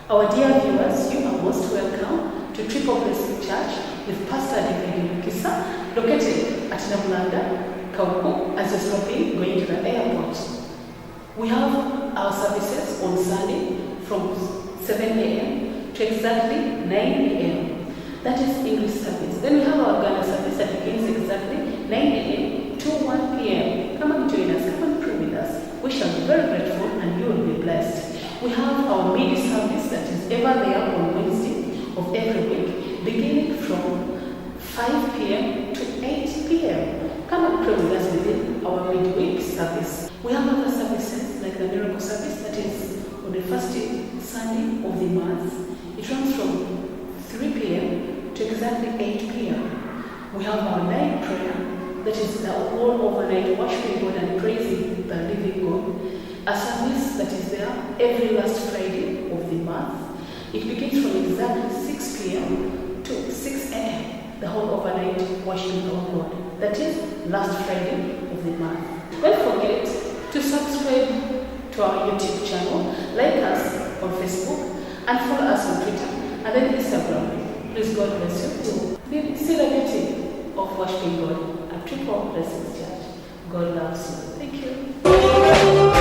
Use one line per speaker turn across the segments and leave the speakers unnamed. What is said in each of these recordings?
Our dear viewers, you are most welcome to Triple Blessing Church with Pastor Mukisa, located at Namulanda, Kawuku, as you're stopping going to the airport. We have our services on Sunday from 7 a.m. to exactly 9 a.m. That is English service. Then we have our Luganda service that begins exactly 9 a.m. to 1 p.m. Come and join us, come and pray with us. We shall be very grateful and you will be blessed. We have our midweek service that is ever there on Wednesday of every week, beginning from 5 p.m. to 8 p.m. Come and pray with us within our midweek service. We have other services like the miracle service that is on the first Sunday of the month. It runs from 3 p.m. to exactly 8 p.m. We have our night prayer that is the all overnight worshiping God and praising the living God. A service that is there every last Friday of the month. It begins from exactly 6 p.m. to 6 a.m. The whole overnight worshiping of God. That is last Friday of the month. Don't forget to subscribe to our YouTube channel, like us on Facebook, and follow us on Twitter and then Instagram. Please, God bless you. See the beauty of worshiping God at Triple Blessing Church. God loves you. Thank you.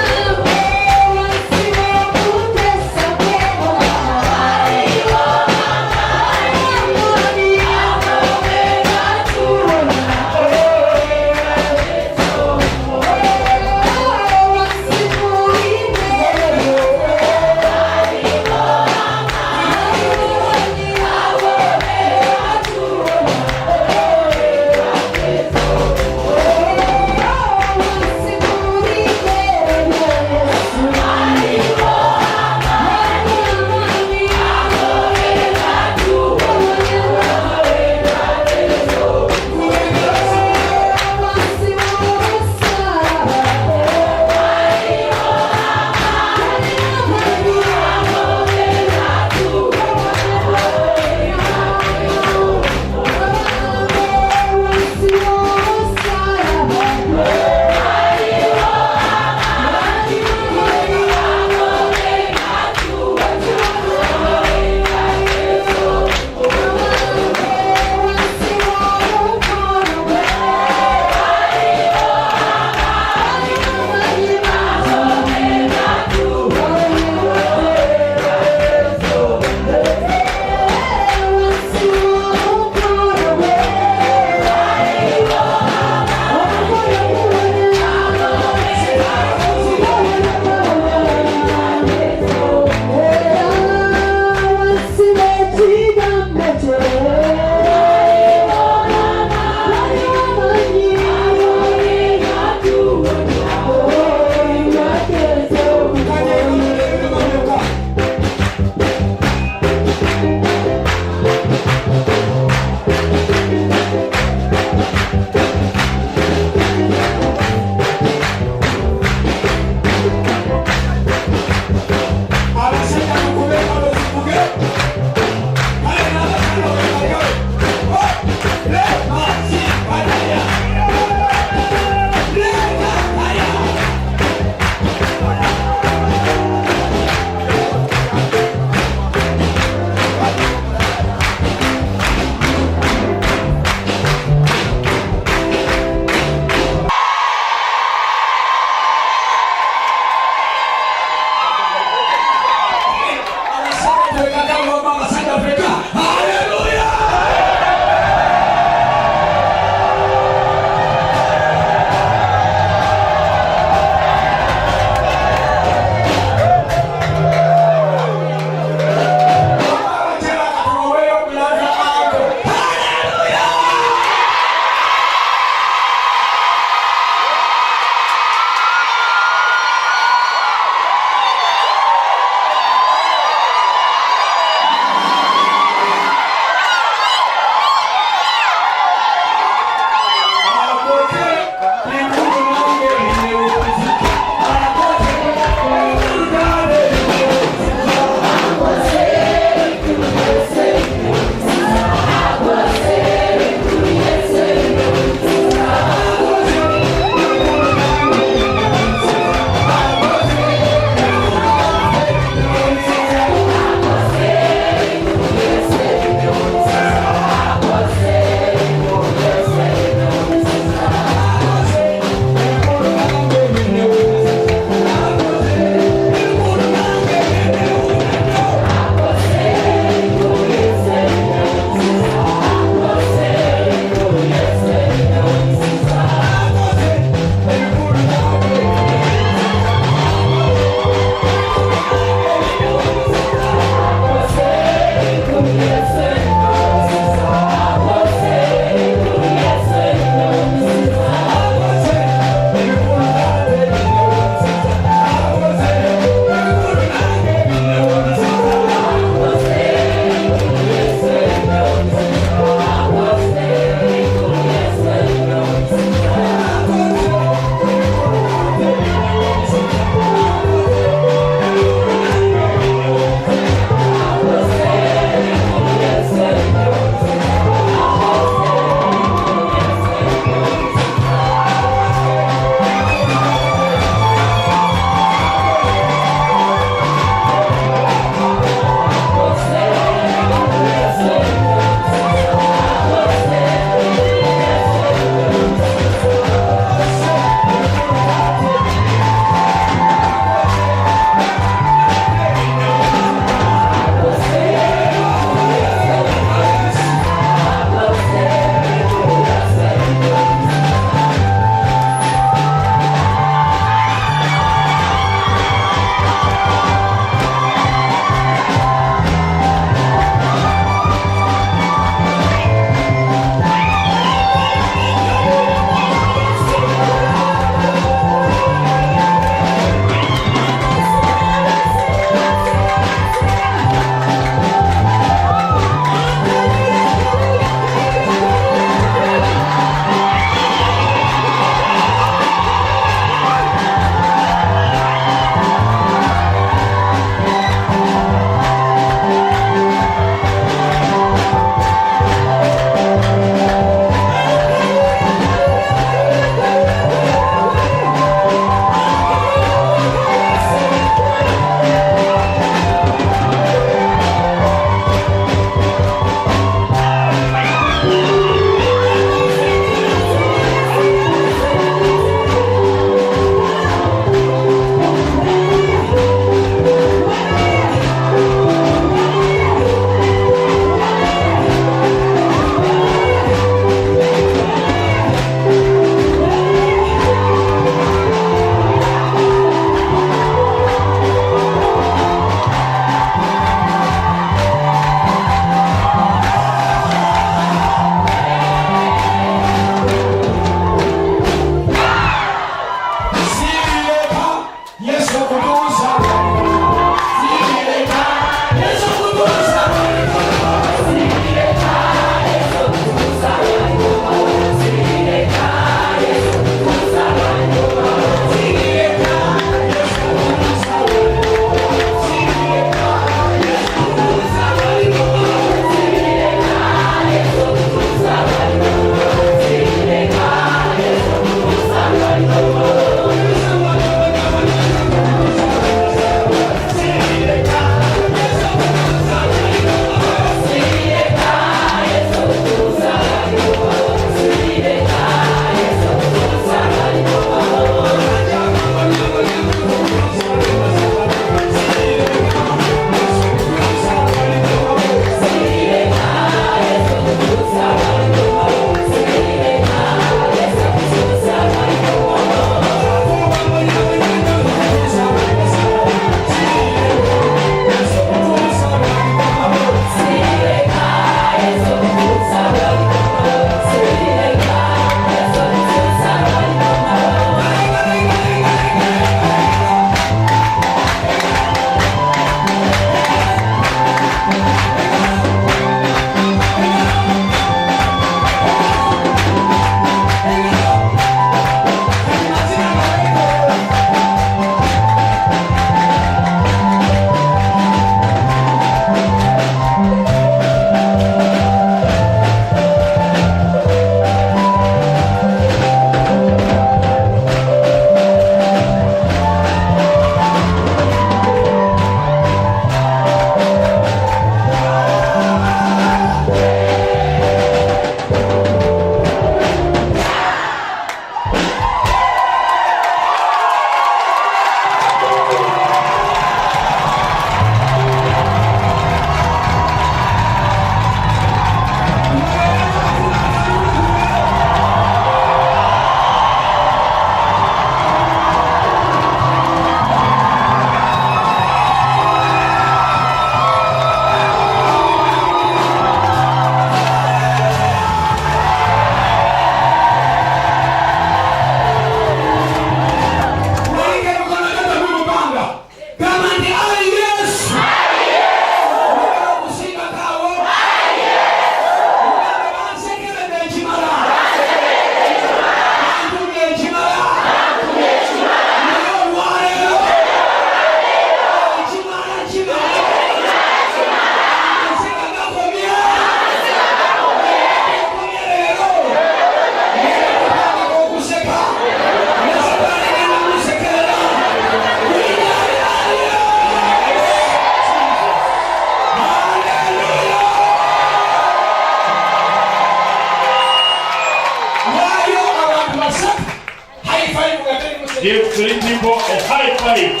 Give 3 people a high five.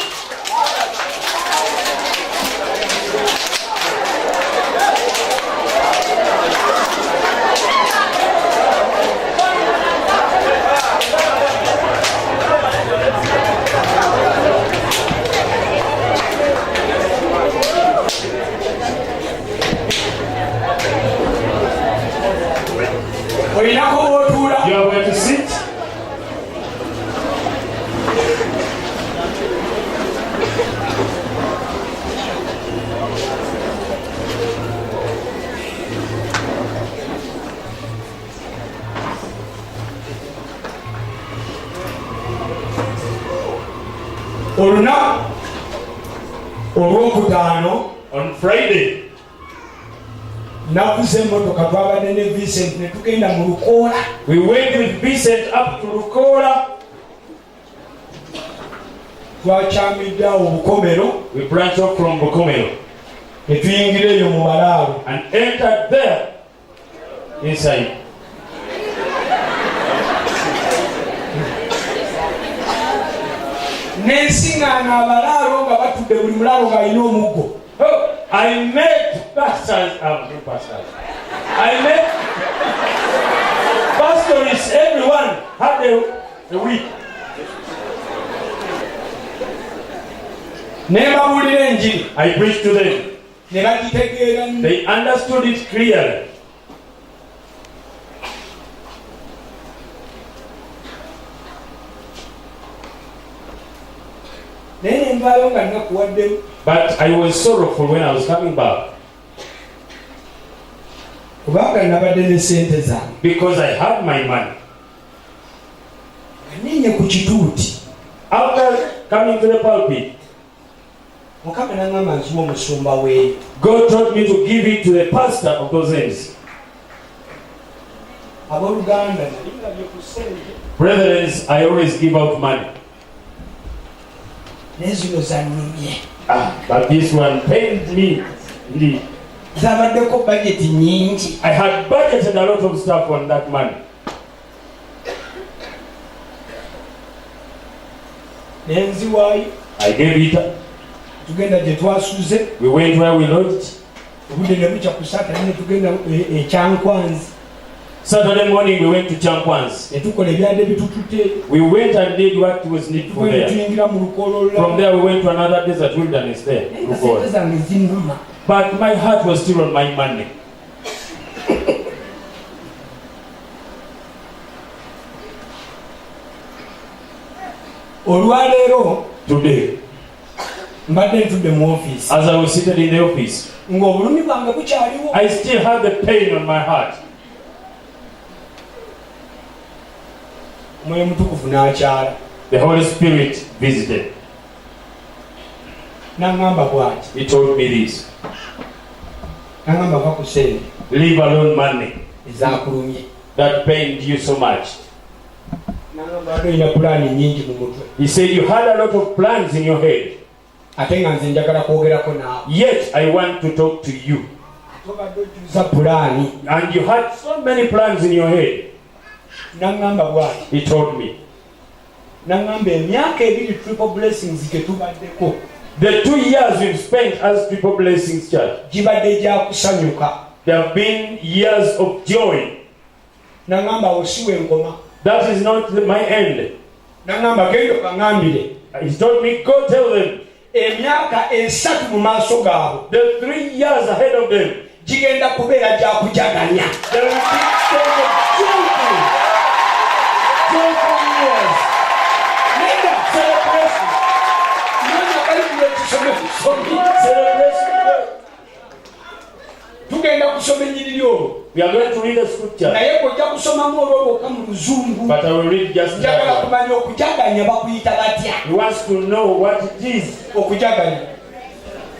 You are going to sit. On Friday, we went with Vincent up to Luganda. We branched off from Bukomero and entered there inside. I met pastors. I met pastors. Everyone had a week. I preached to them. They understood it clearly. But I was sorrowful when I was coming back. Because I had my money. After coming to the pulpit, God told me to give it to the pastor of those ends. Brethren, I always give out money. But this one paid me. I had budgeted a lot of stuff on that money. I gave it. We went where we lodged. Saturday morning we went to Champwans. We went and did what was needful there. From there we went to another desert wilderness there. But my heart was still on my money. Today, as I was seated in the office, I still had the pain on my heart. The Holy Spirit visited. He told me this. Leave alone money. That pained you so much. He said you had a lot of plans in your head. Yet I want to talk to you. And you had so many plans in your head. He told me. The 2 years we've spent as Triple Blessings Church, there have been years of joy. That is not my end. He told me, go tell them. The 3 years ahead of them, there will be joyful years. Celebration. We are going to read the scripture. But I will read just that. He wants to know what it is.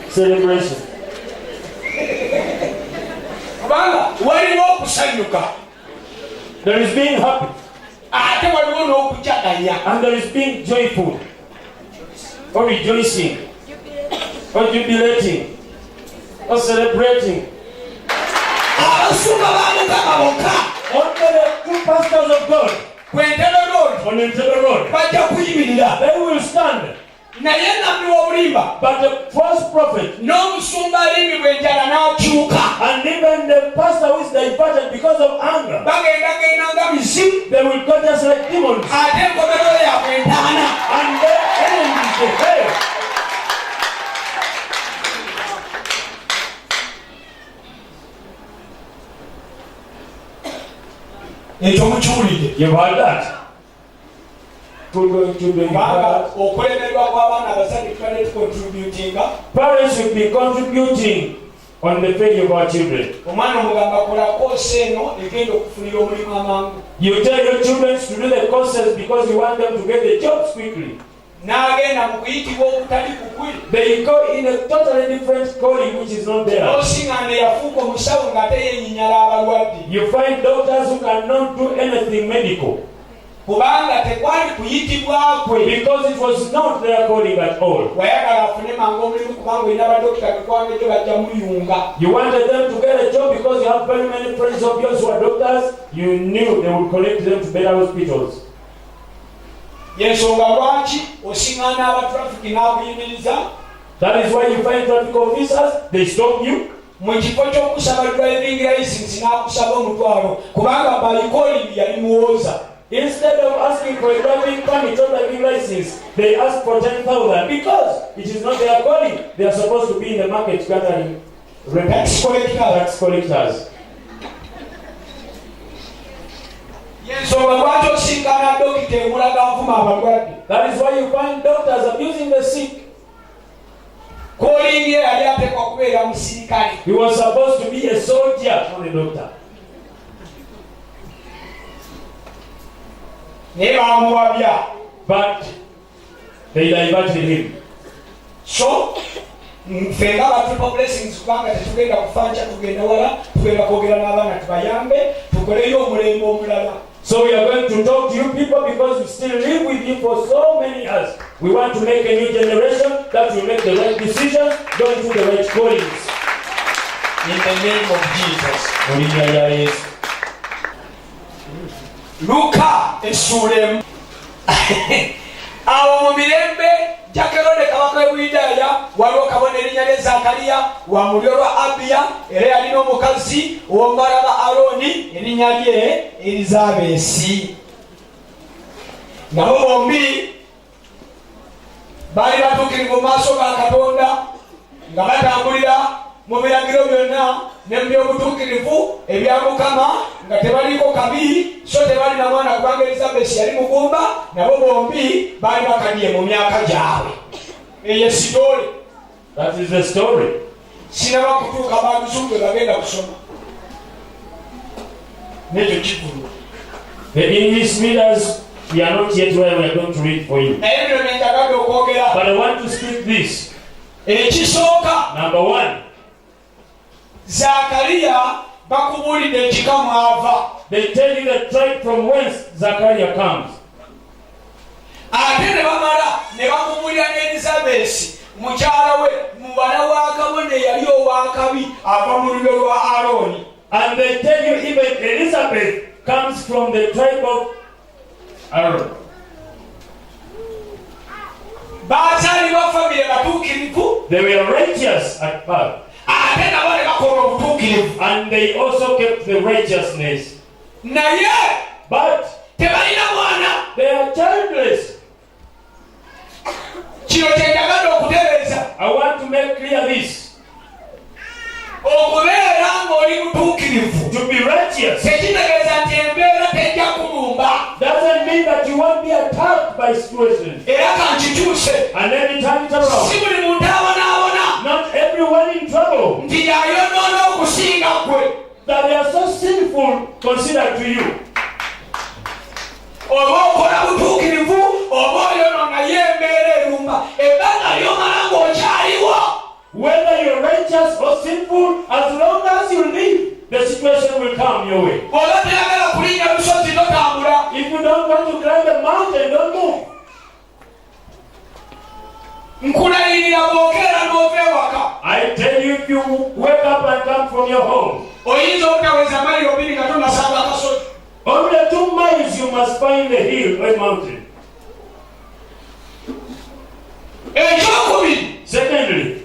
Celebration. There is being happy. And there is being joyful. Or rejoicing. Or jubilating. Or celebrating. Only the true pastors of God On Entebbe Road, they will stand. But the false prophet, and even the pastor who is diverted because of anger, they will go just like demons. And their end is the hell. You've heard that? Parents should be contributing on the faith of our children. You tell your children to do the courses because you want them to get the jobs quickly. They go in a totally different calling which is not there. You find doctors who cannot do anything medical because it was not their calling at all. You wanted them to get a job because you have very many friends of yours who are doctors. You knew they would connect them to better hospitals. That is why you find traffic officers, they stop you. Instead of asking for a driving permit or driving license, they ask for 10,000 because it is not their calling. They are supposed to be in the market gathering tax collectors. That is why you find doctors abusing the sick. He was supposed to be a soldier, not a doctor. But they diverted him. So, triple blessings so we are going to talk to you people because we still live with you for so many years. We want to make a new generation that will make the right decisions, go into the right callings. In the name of Jesus. Luka esulem. Awo mu mirembe Jakerode kabaka w'Idaya waliwo kabona erinnya lya Zakariya wa mulyo lwa Abiya era yalina omukazi ow'omubala ba Aroni erinnya lye Elizabesi. Nabo bombi bali batuukirivu mu maaso ga Katonda nga batambulira mu biragiro byonna ne mu by'obutuukirivu ebya Mukama nga tebaliko kabi so tebalina mwana kubanga Elizabesi yali mugumba nabo bombi bali bakaddiye mu myaka gyabwe. Eyo story. That is the story. Sinaba kutuuka baguzumbe bagenda kusoma nekyo kikulu. The English readers, we are not yet where we are going to read for you. But I want to speak this. Number one, Zakariya bakubulidde ekika mwava. They tell you the tribe from whence Zakariya comes. Ate ne bamala ne bakubulira Elizabesi mukyala we mubala wa kabona yali ow'akabi ava mu lulyo lwa Aroni. And they tell you even Elizabeth comes from the tribe of Aaron. They were righteous at birth. And they also kept the righteousness. But they are childless. I want to make clear this. To be righteous doesn't mean that you won't be attacked by situations. And every time it's around, not everyone in trouble that they are so sinful considered to you. Whether you're righteous or sinful, as long as you live, the situation will come your way. If you don't want to climb the mountain, don't move. I tell you, if you wake up and come from your home, only 2 miles you must find
climbing the hill or mountain. Secondly,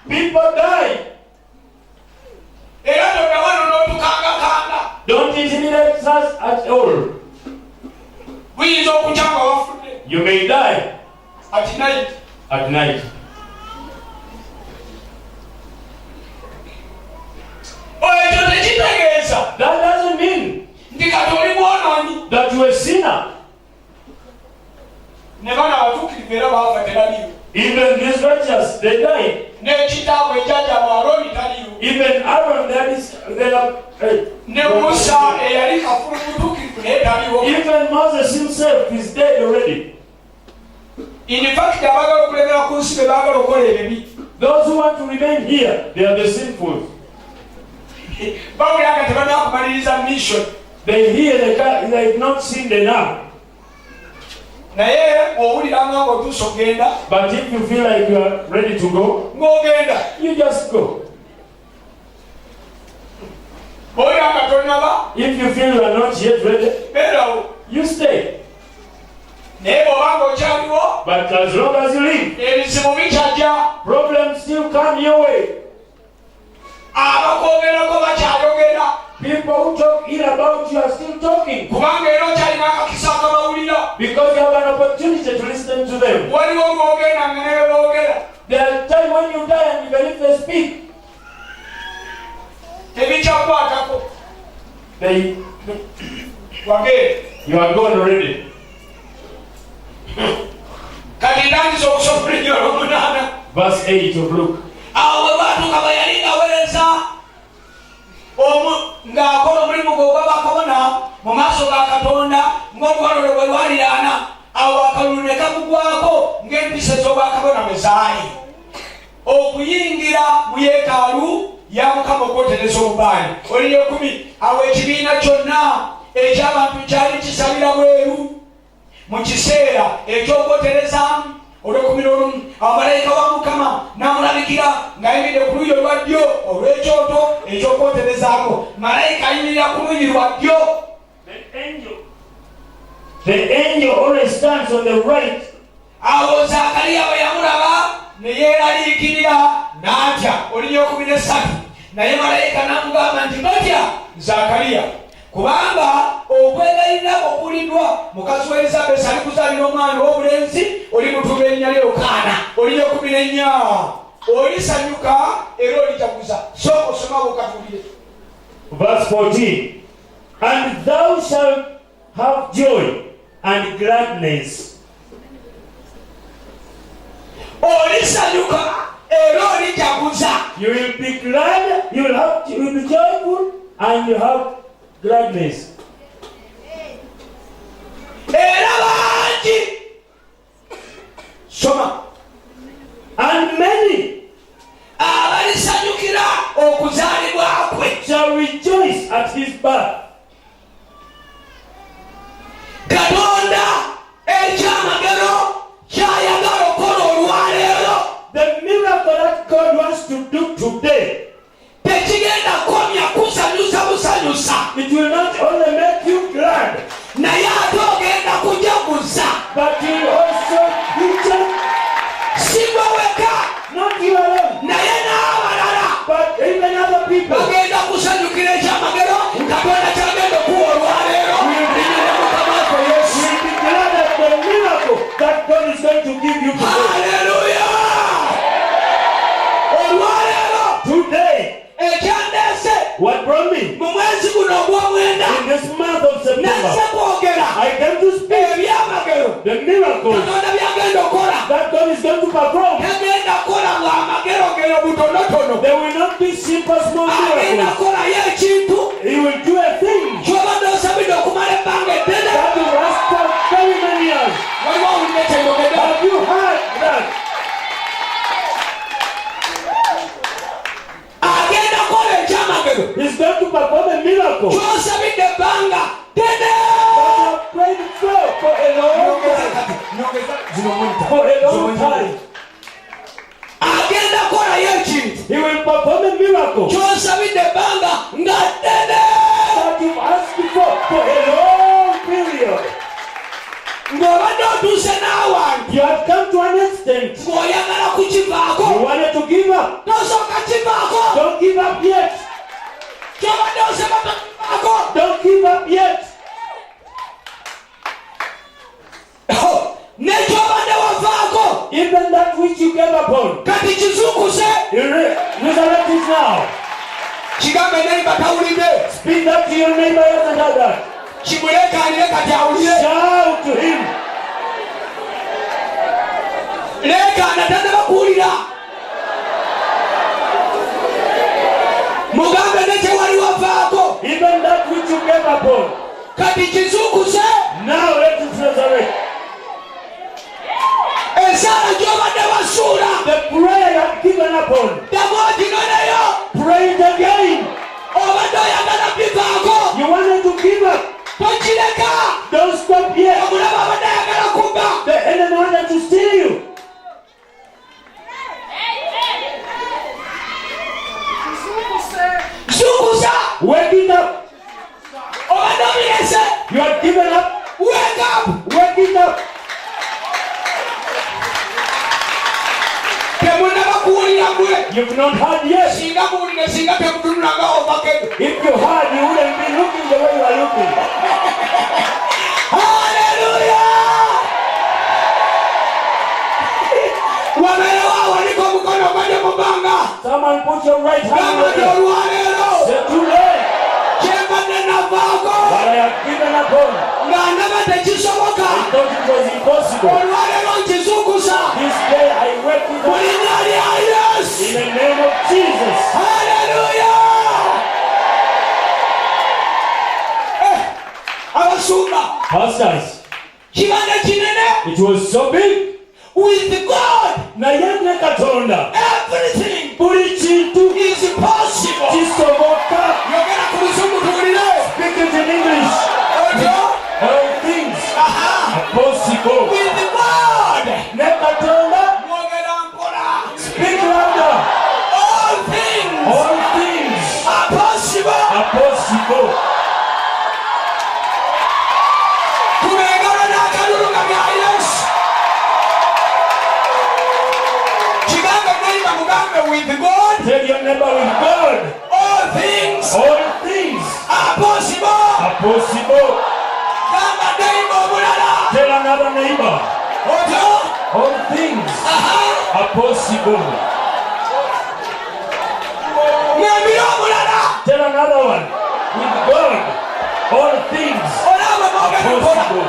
people die. Don't intimidate us at all. You may die
at night.
At night. That doesn't mean that you're a sinner. Even these righteous, they died. Even Aaron, even Moses himself is dead already.
In fact,
those who want to remain here, they are the sinful. They hear they have not sinned enough. But if you feel like you are ready to go, you just go. If you feel you are not yet ready, you stay. But as long as you live, problems still come your way. People who talk ill about you are still talking. Because you have an opportunity to listen to them. There are times when you die and even if they speak, you are gone already. Verse 8 of Luke.
Ngakora omulimu gw'obwakabona mu maaso ga Katonda ng'oluwalo bwe lwaliraana awo akalulu ne kamugwako ng'empisa z'obwakabona bwe zaali okuyingira mu yeekaalu ya Mukama okwotereza obubaane. Oli 10 awo ekibiina kyonna eky'abantu kyali kisalira bweru mu kiseera eky'okwoterezaamu olw'ekumi amalayika wa Mukama n'amulabikira ng'ayimiridde ku luuyi olwa ddyo olw'ekyoto eky'okwoterezaako. Malayika ayimirira ku luuyi lwa ddyo.
The angel always stands on the right.
Awo Zakariya bwe yamulaba ne yeeraliikirira n'atya. Oli 13 naye malayika n'amugamba nti batya Zakariya kubanga okwegayirira okuliddwa mukazi wa Elizabeth ali kuzaalira omwana w'obulenzi oli mutuba erinnya lye Yokaana. Oli 14 olisanyuka era olijaguza. Sooka osoma bw'okatulire.
Verse 14. And thou shalt have joy and gladness.
Olisanyuka era olijaguza.
You will be glad, you will be joyful, and you have gladness.
Era bangi. Soma.
And many
abalisanyukira okuzaalibwa kwe
shall rejoice at his birth.
Katonda ekyamagero kyayagala okola olwaleero.
The miracle that God wants to do today,
tekigenda komya kusanyusa busanyusa.
It will not only make you glad,
naye ate ogenda kujaguza.
but you will also rejoice.
Si gwe weka,
Not you alone,
naye n'abalala
but even other people.
bagenda kusanyukira ekyamagero Katonda kyagenda okuwa olwaleero.
We'll be glad at the miracle that God is going to give you today.
Hallelujah! Olwaleero
Today,
ekyandeese
what brought me
mu mwezi guno ogw'omwenda
in this month of September,
nesse kwogera
I came to speak
ebyamagero
the miracles
Katonda byagenda okola.
that God is going to perform.
Tagenda kukola ng'amagerogero butonotono.
There will not be simple small
Agenda
miracles.
kukolayo ekintu
He will do a thing
ky'obadde osabidde okumala ebbanga eddene.
that will last for very many years.
Waliwo owulidde kyeyogedde.
Have you heard that?
Agenda kukola ekyamagero
He's going to perform a miracle
ky'osabidde ebbanga ddene.
that you have prayed for a long time. For a long time.
Agenda kukolayo ekintu
He will perform a miracle
ky'osabidde ebbanga nga ddene.
that you've asked for flow for a long period. You have come to an extent. You wanted to give up. Don't give up yet. Don't give up yet. Even that which you gave upon. Resurrect it now. Speak that to your neighbor and another. Shout to him. Even that which you gave upon. Now let it resurrect. The prayer you have given upon. Pray it again. You wanted to give up. Don't stop here. The enemy wanted to steal you. Wake it up. You have given up. Wake up. Wake it up. You've not heard yet. If you heard, you wouldn't be looking the way you are looking.
Hallelujah!
Someone put your right hand on you. Say today, what I have given upon. I thought it was impossible. This day I work with God. In the name of Jesus.
Hallelujah!
Pastors, it was so big.
With God,
everything
is possible.
Speak it in English. All things are possible.
With God,
speak louder.
All things
are possible.
With God,
tell your neighbor, with God,
all things
are possible. Tell another neighbor, all things are possible. Tell another one, with God, all things are possible.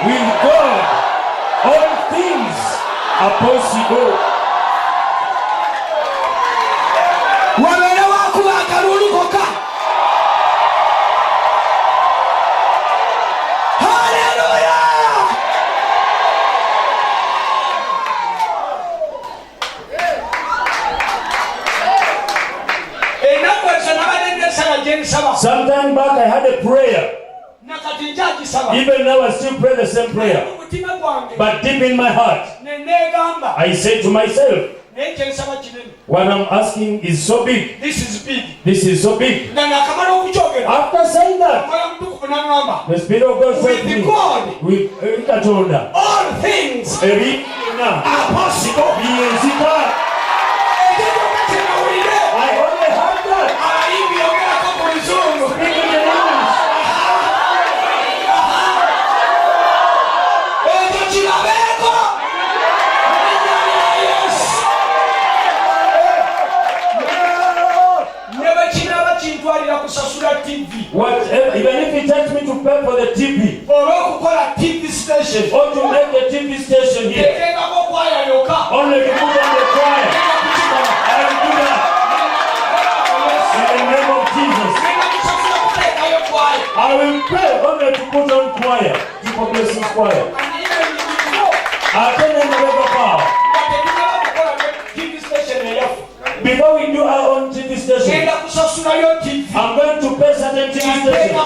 With God, all things are possible. Sometime back I had a prayer. Even now I still pray the same prayer. But deep in my heart, I say to myself, what I'm asking is so big.
This is big.
This is so big. After saying that, the Spirit of God said to me, with
all things are possible.
I only have that. Whatever, even if it takes me to pay for the TV
or
to make the TV station here, only to put on the choir, I will do that. In the name of Jesus, I will pray only to put on choir, Triple Blessing choir. I tell them to never power. Before we do our own TV station, I'm going to pay certain TV station. I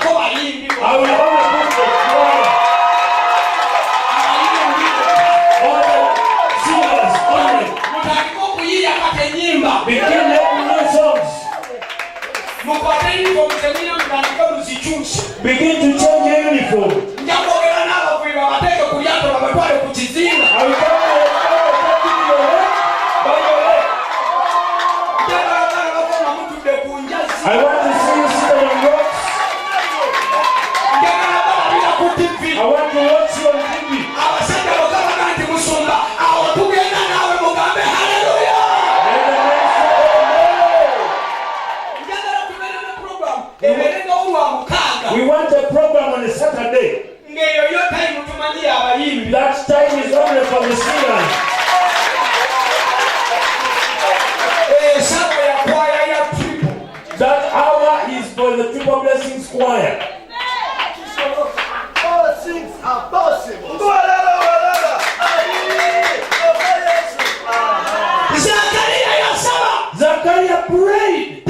will only put the choir. All the singers only. Begin making new songs. begin to change your uniform. I will come I want to see you sit on rocks. I want to watch you on TV. We want a program on a Saturday. That time is only for the singers. That hour is for the Triple Blessing Choir.
All things are possible.
Zachariah prayed.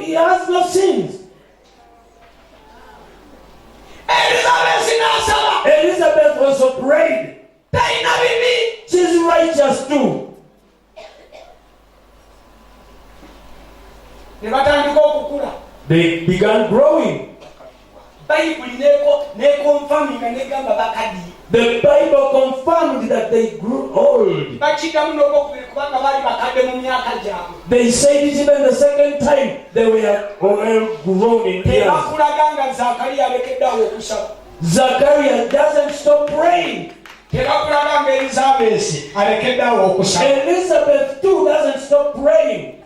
He has no sins. Elizabeth also prayed. She's righteous too. They began growing. The Bible confirmed that they grew old. They said it even the second time they were well grown in years. Zachariah doesn't stop praying. Elizabeth too doesn't stop praying.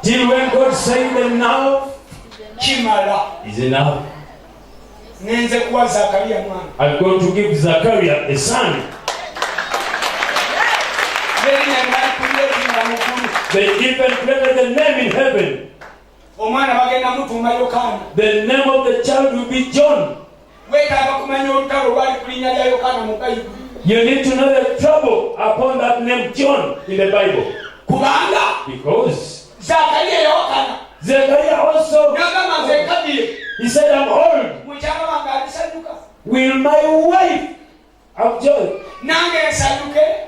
Till when God said them now is enough. I'm going to give Zachariah a son. They even created the name in heaven. The name of the child will be John. You need to know the trouble upon that name John in the Bible. Because Zechariah also, he said, I'm old. Will my wife have joy?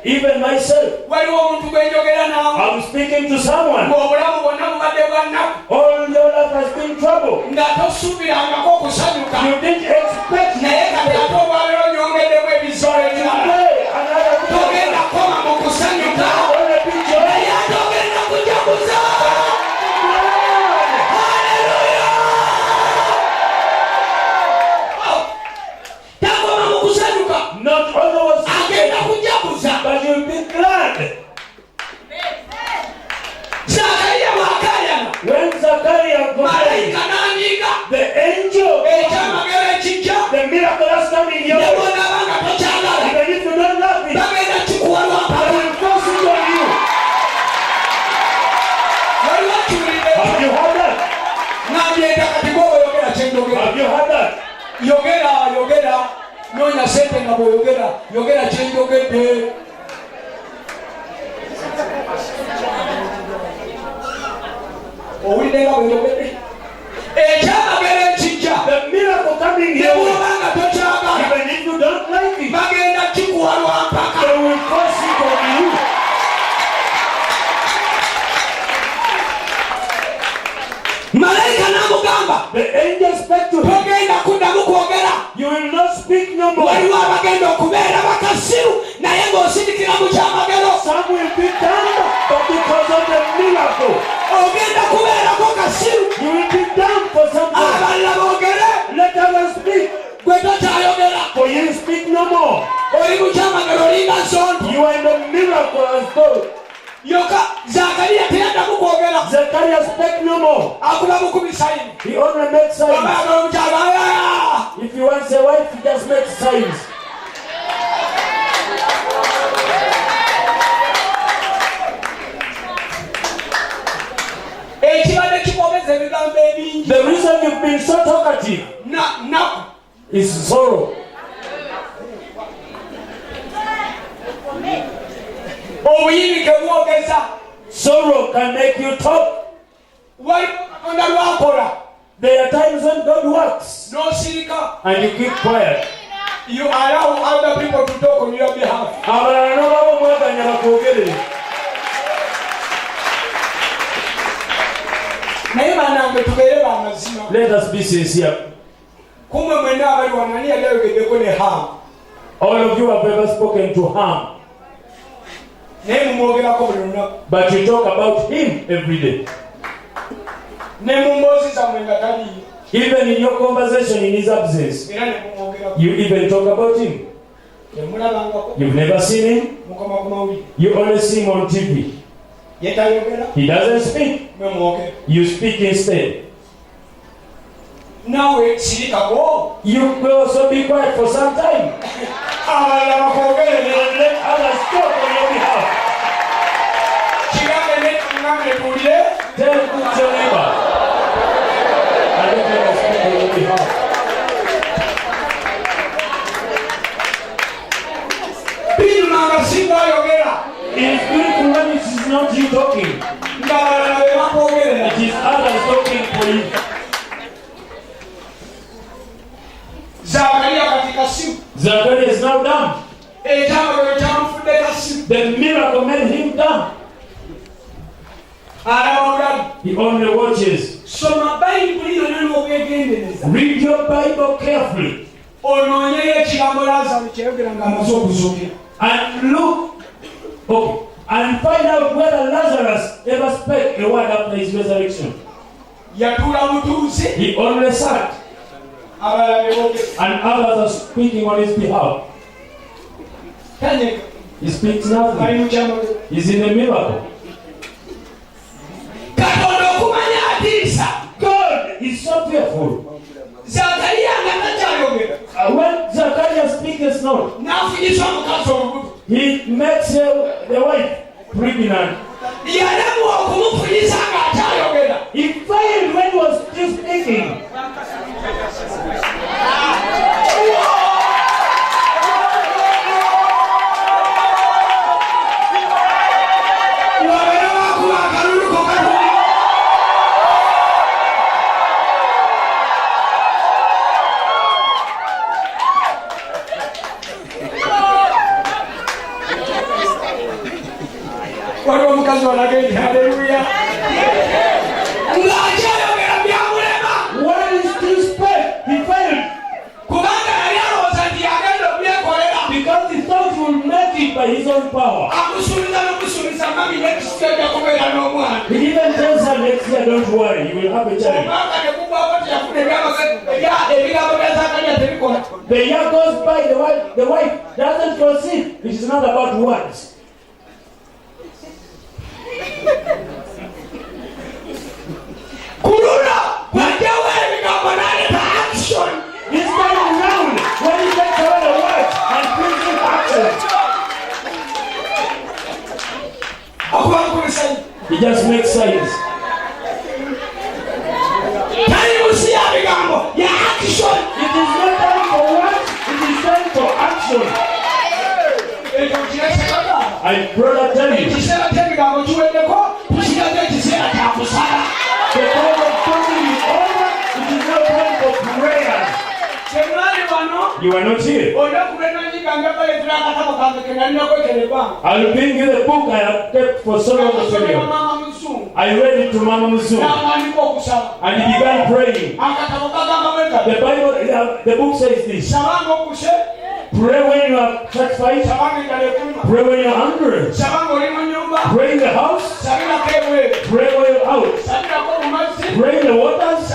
Even myself. I'm speaking to someone. All your life has been trouble. You didn't expect today another not always but you'll be glad. When Zachariah got the angel, the miracle has come in your life. Even if you don't love it, I will force it on you. Have you heard that? Have you heard that?
Nonya sente nga yogera kyenjogedde. Owulidde nga bweyogedde ekyamagero ekijja,
the miracle coming here,
nebwobanga tokyagala,
even if you don't like it,
bagenda kikuwa lwampaka.
they will force it on you.
Malayika n'amugamba,
the angel spoke to him,
togenda kuddamu kwogera.
You will not speak no more.
Waliwo abagenda okubeera bakasiru naye ng'osindikira mu kyamagero.
Some will be down, but because of the miracle.
Ogenda kubeerako kasiru.
You will be down for something.
Abalala boogere.
Let others speak.
Gwe tokyayogera.
For you speak no more.
Oli mu kyamagero olinga nsonto.
You are in the miracle as God.
Yoka Zachariah teyaddamu kwogera.
Zachariah spoke no more.
Akuba mukubi sayini.
He only made signs.
Babayagala omukyala.
If you want a wife, you just make signs. The reason you've been so talkative is sorrow. Sorrow can make you talk. There are times when God works and you keep quiet.
You allow other people to talk on your behalf.
Let us be sincere. All of you have ever spoken to harm, but you talk about him every day. Even in your conversation in his absence, you even talk about him. You've never seen him. You only see him on TV. He doesn't speak. You speak instead. You will also be quiet for some time. Let others talk on your behalf. Tell your neighbor. And let them speak on your behalf. It is beautiful when it is not you talking. It is others talking for you. Zachariah is now dumb. The miracle made him dumb. He only watches. Read your Bible carefully. And look, and find out whether Lazarus ever spoke a word after his resurrection. He only sat, and others are speaking on his behalf. He speaks nothing. He's in a miracle. God is so fearful. When Zachariah speaks not, he makes the wife pregnant. He failed when he was still speaking. Hallelujah. When he still spoke, he failed. Because he thought he would make it by his own power. He even tells her next year, don't worry, you will have a child. The year goes by, the wife doesn't conceive. It is not about words. This time around, when he takes away the words and brings in action, he just makes signs. It is not time for words, it is time for action. I brother tell you, the time of talking is over. It is not time for prayer. You are not here. I'll bring you the book I have kept for so long. I read it to Mama Musu, and he began praying. The Bible, the book says this: pray when you are satisfied, pray when you are hungry, pray in the house, pray when you're out, pray in the waters,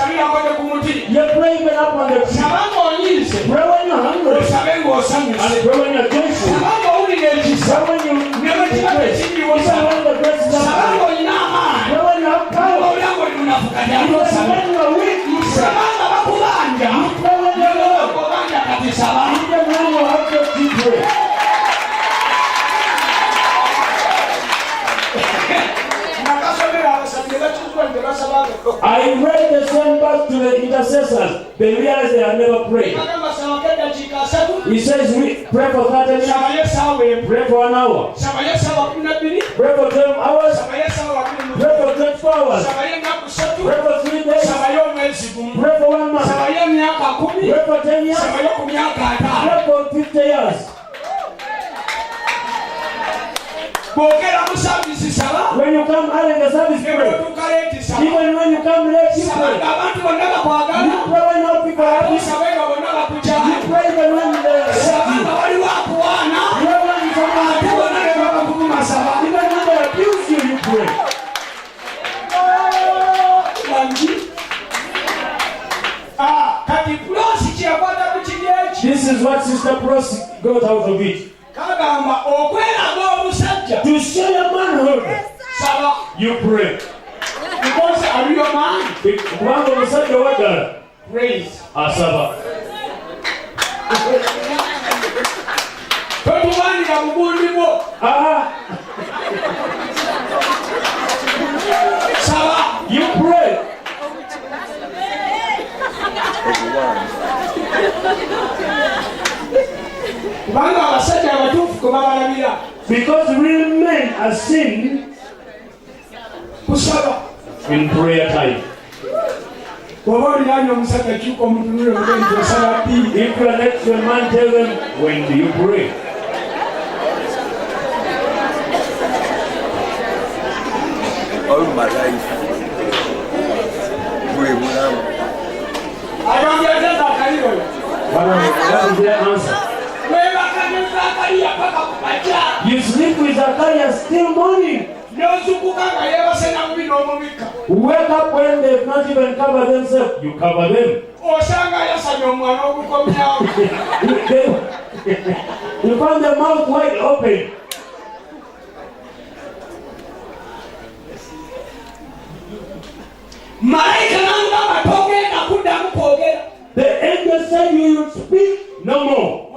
you pray even up on the tree. Pray when you're hungry, and pray when you're joyful, pray when you never take grace, even when the grace is not, pray when you have power, even when you are weak, pray when you're low, even when you have to pray. I read the same verse to the intercessors. They realized they had never prayed. He says, we pray for 30 minutes, pray for an hour, pray for 12 hours, pray for 24 hours, pray for 3 days, pray for 1 month, pray for 10 years, pray for 50 years. When you come come early in the service, pray. Even when you come late, you pray. You pray when all people are happy. You pray even when they are happy. Even when they abuse you, you pray. This is what Sister Pross got out of it. To show your manhood, you pray.
Because are you a man? Praise.
Asaba. You pray. Because real men are seen in prayer time. If you let your man tell them, when do you pray?
All my life.
What is their answer? You sleep with Zacharias till morning. Wake up when they've not even covered themselves. You cover them. You find their mouth wide open. The angel said you would speak no more.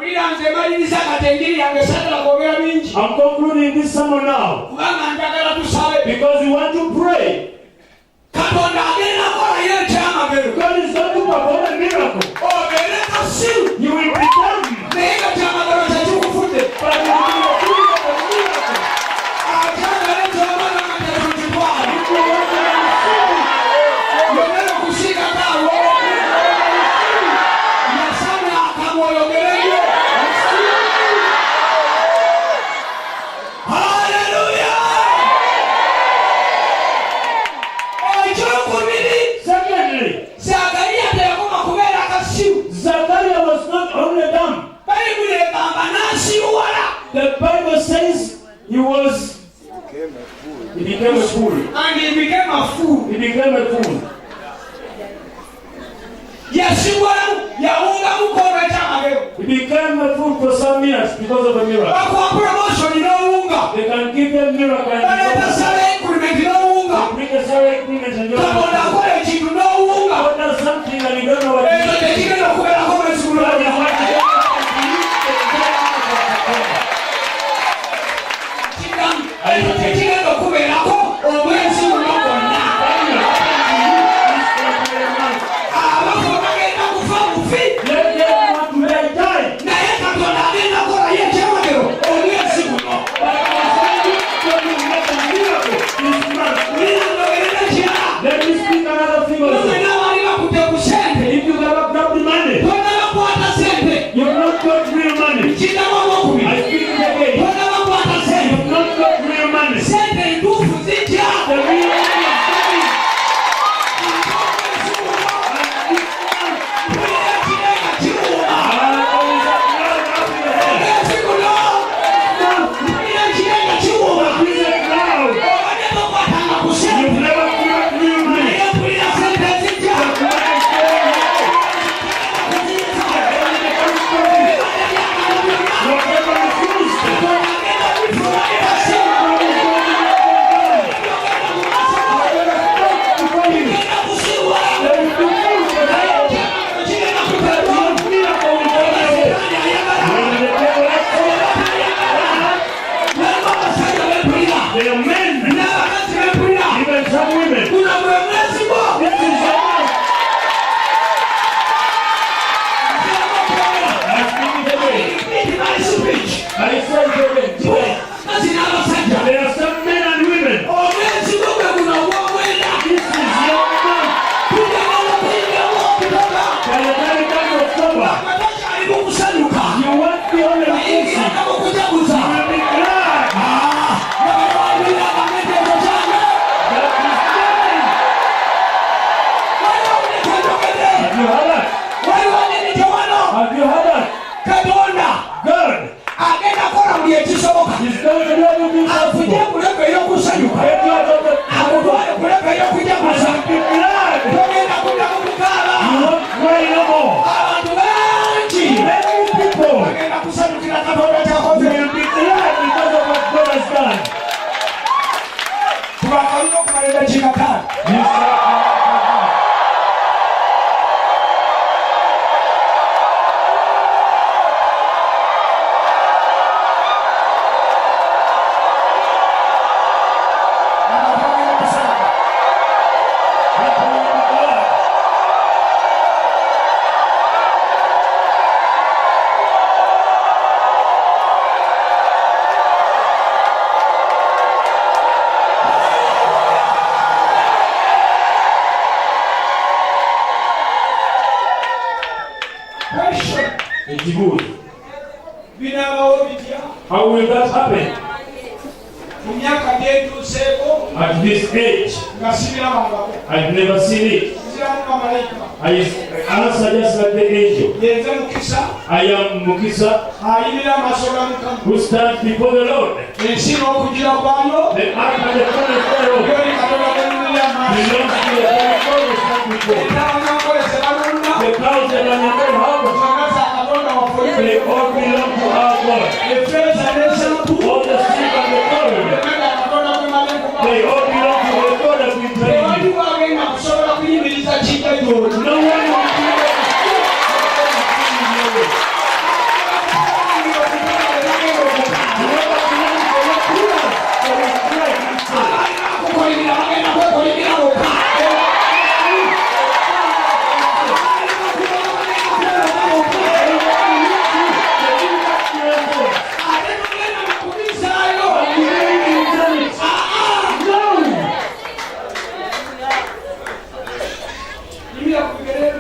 I'm concluding this sermon now because we want to pray. God is going to perform a miracle. You will be done. But you will be The Bible says he became a fool.
And he became a fool.
He became a fool. He became a fool for some years because of a miracle. They can give them miracle and bring a salary increment and God does something and you don't know what it is. Have you heard that? Have you heard that? God is going to do everything possible. Get you out of the and be glad. You won't cry no more. Many people will be glad because of what God has done. How will that happen? At this age, I've never seen it. I answer just like the angel. I am Mukisa, who stands before the Lord. The ark of the throne of Pharaoh belongs to the very God who stands before. The cows that are in the harbor, they all belong to our God. All the sheep and the gold, they all belong to the God that we pray. No one will do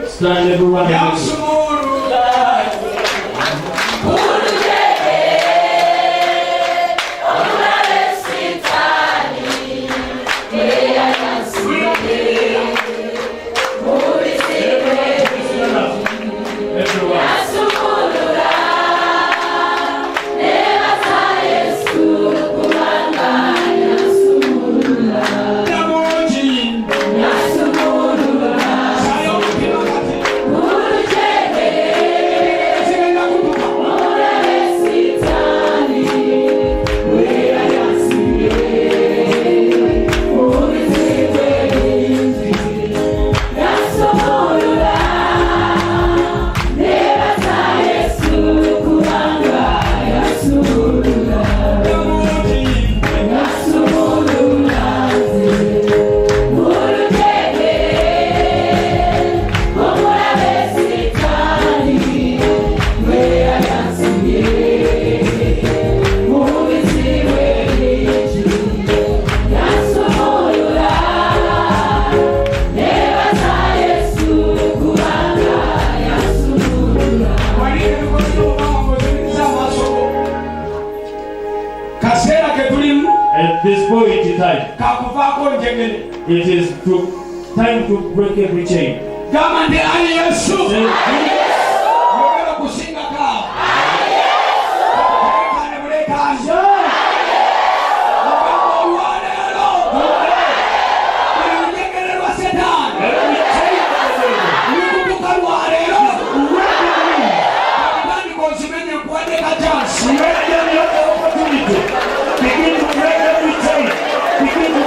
stand everyone. At this point in time, it is time to break every chain.
Begin to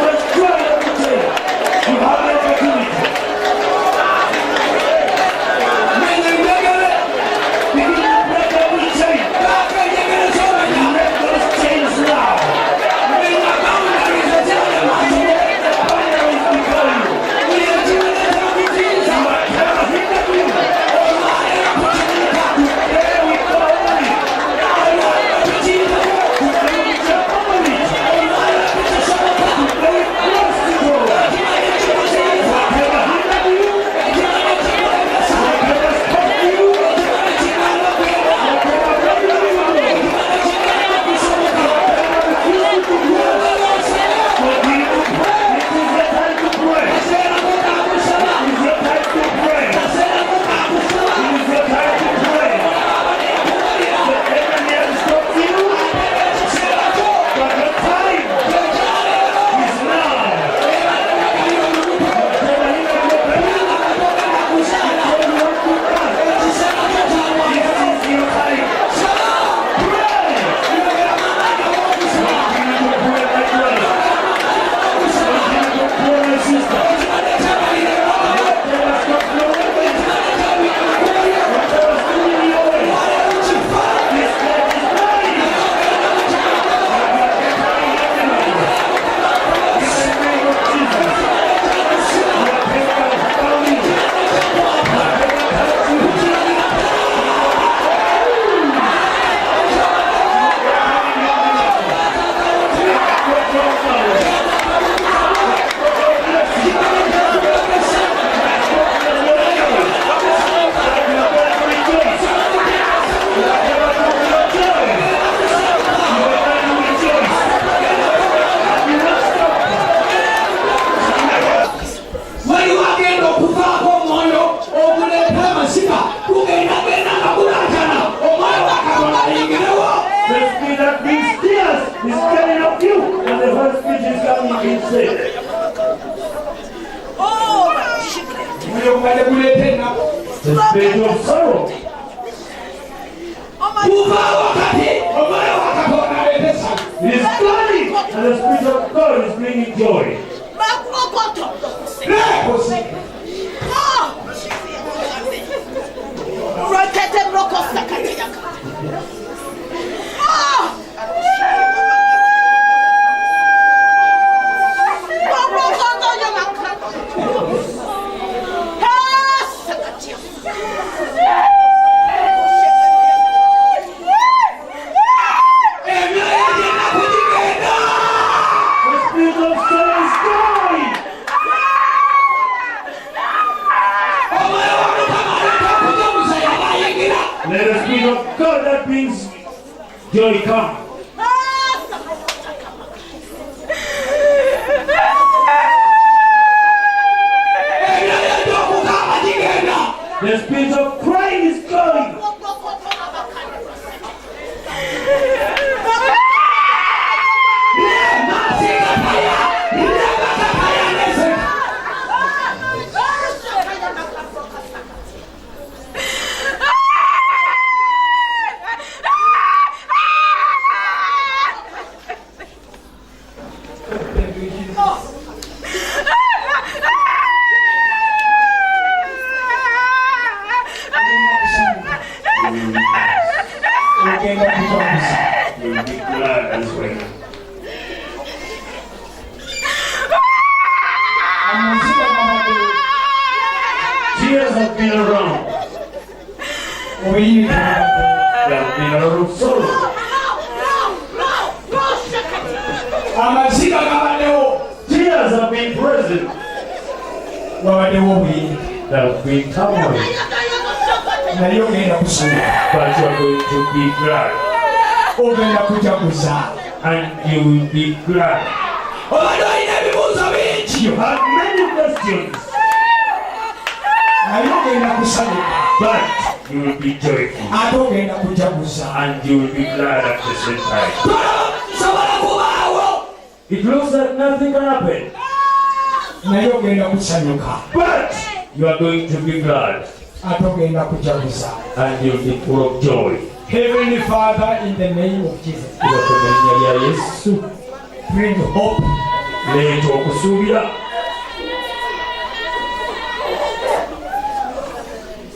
The spirit of sorrow. It is glory, and the spirit of God is bringing joy. Let the spirit of God that brings joy come. The spirit of crying is going. You'll be glad as well. Tears have been around. There have been a lot of sorrow. Tears have been present. There have been turmoil. But you are going to be glad. And you will be glad. You have many questions. But you will be joyful. And you will be glad at the same time. It looks like nothing can happen. But you are going to be glad. And you will be full of joy.
Heavenly Father, in the name of Jesus, bring hope.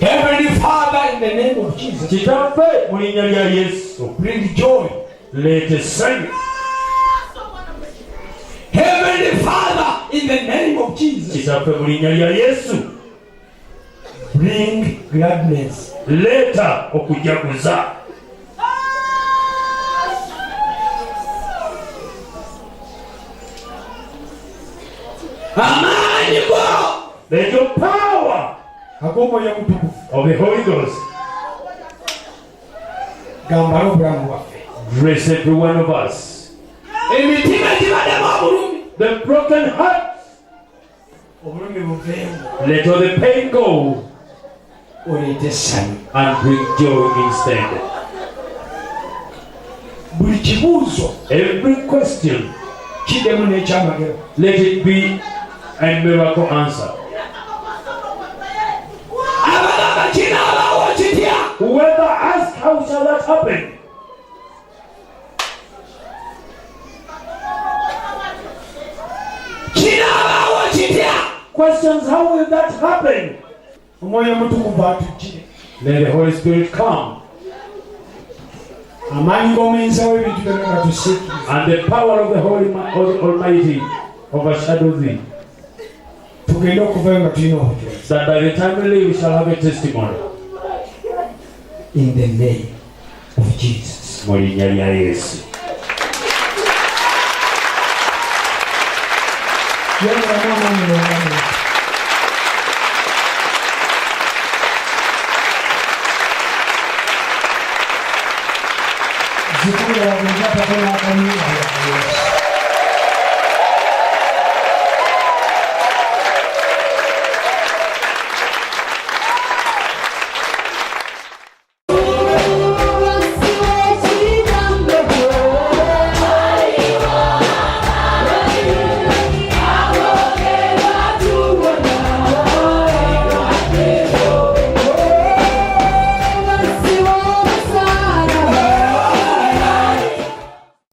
Heavenly Father, in the name of Jesus, bring joy. Heavenly Father, in the name of Jesus, bring gladness.
Leta okujaguza. Let your power of the Holy Ghost dress every one of us. The broken hearts, let all the pain go and bring joy instead. Every question, let it be a miracle answer. Whoever asks, how shall that happen? Questions, how will that happen? Let the Holy Spirit come. And the power of the Holy Almighty overshadow thee. That by the time we leave, we shall have a testimony.
In the name of Jesus.